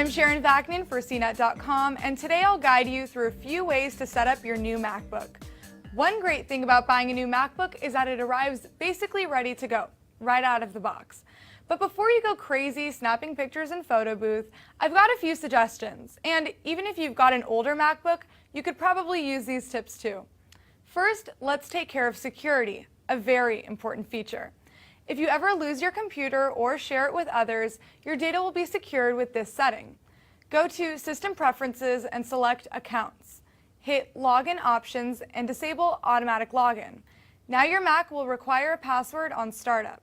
I'm Sharon Vaknin for CNET.com, and today I'll guide you through a few ways to set up your new MacBook. One great thing about buying a new MacBook is that it arrives basically ready to go, right out of the box. But before you go crazy snapping pictures in photo booth, I've got a few suggestions, and even if you've got an older MacBook, you could probably use these tips too. First, let's take care of security, a very important feature. If you ever lose your computer or share it with others, your data will be secured with this setting. Go to System Preferences and select Accounts. Hit Login Options and disable Automatic Login. Now your Mac will require a password on startup.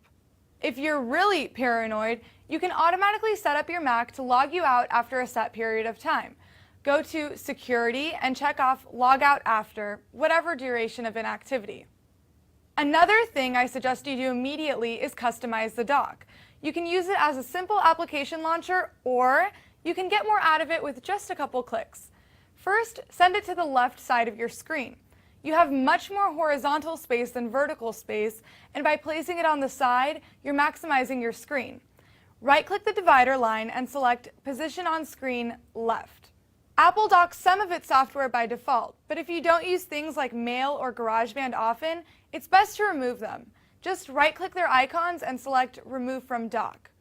If you're really paranoid, you can automatically set up your Mac to log you out after a set period of time. Go to Security and check off Log Out After, whatever duration of inactivity. Another thing I suggest you do immediately is customize the dock. You can use it as a simple application launcher, or you can get more out of it with just a couple clicks. First, send it to the left side of your screen. You have much more horizontal space than vertical space, and by placing it on the side, you're maximizing your screen. Right-click the divider line and select Position on Screen Left. Apple docks some of its software by default, but if you don't use things like Mail or GarageBand often, it's best to remove them. Just right-click their icons and select Remove from Dock.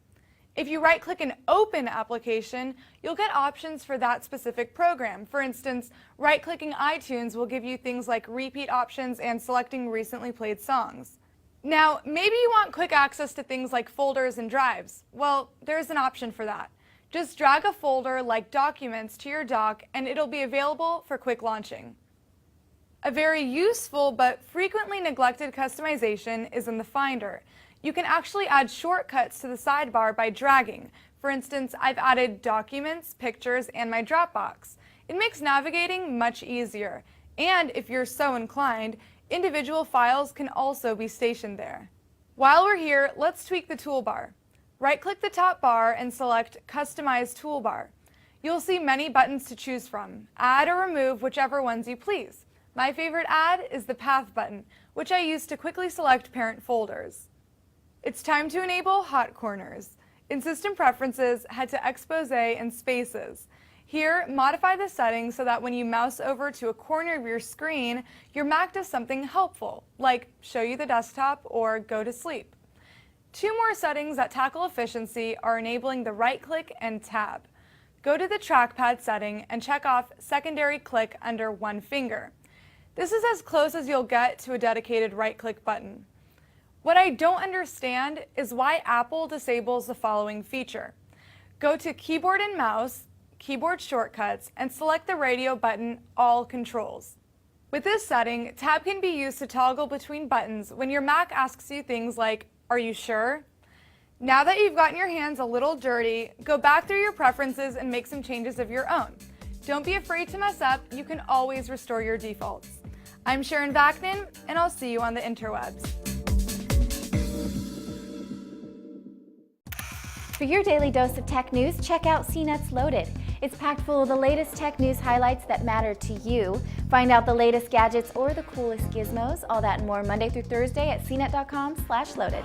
If you right-click an open application, you'll get options for that specific program. For instance, right-clicking iTunes will give you things like repeat options and selecting recently played songs. Now, maybe you want quick access to things like folders and drives. Well, there's an option for that. Just drag a folder like Documents to your dock and it'll be available for quick launching. A very useful but frequently neglected customization is in the Finder. You can actually add shortcuts to the sidebar by dragging. For instance, I've added Documents, Pictures, and my Dropbox. It makes navigating much easier. And if you're so inclined, individual files can also be stationed there. While we're here, let's tweak the toolbar. Right-click the top bar and select Customize Toolbar. You'll see many buttons to choose from. Add or remove whichever ones you please. My favorite add is the Path button, which I use to quickly select parent folders. It's time to enable Hot Corners. In System Preferences, head to Expose and Spaces. Here, modify the settings so that when you mouse over to a corner of your screen, your Mac does something helpful, like show you the desktop or go to sleep. Two more settings that tackle efficiency are enabling the right-click and tab. Go to the trackpad setting and check off secondary click under one finger. This is as close as you'll get to a dedicated right-click button. What I don't understand is why Apple disables the following feature. Go to Keyboard and Mouse, Keyboard Shortcuts, and select the radio button All Controls. With this setting, tab can be used to toggle between buttons when your Mac asks you things like, "Are you sure?" Now that you've gotten your hands a little dirty, go back through your preferences and make some changes of your own. Don't be afraid to mess up, you can always restore your defaults. I'm Sharon Vaknin, and I'll see you on the interwebs. For your daily dose of tech news, check out CNET's Loaded. It's packed full of the latest tech news highlights that matter to you. Find out the latest gadgets or the coolest gizmos, all that and more Monday through Thursday at cnet.com/loaded.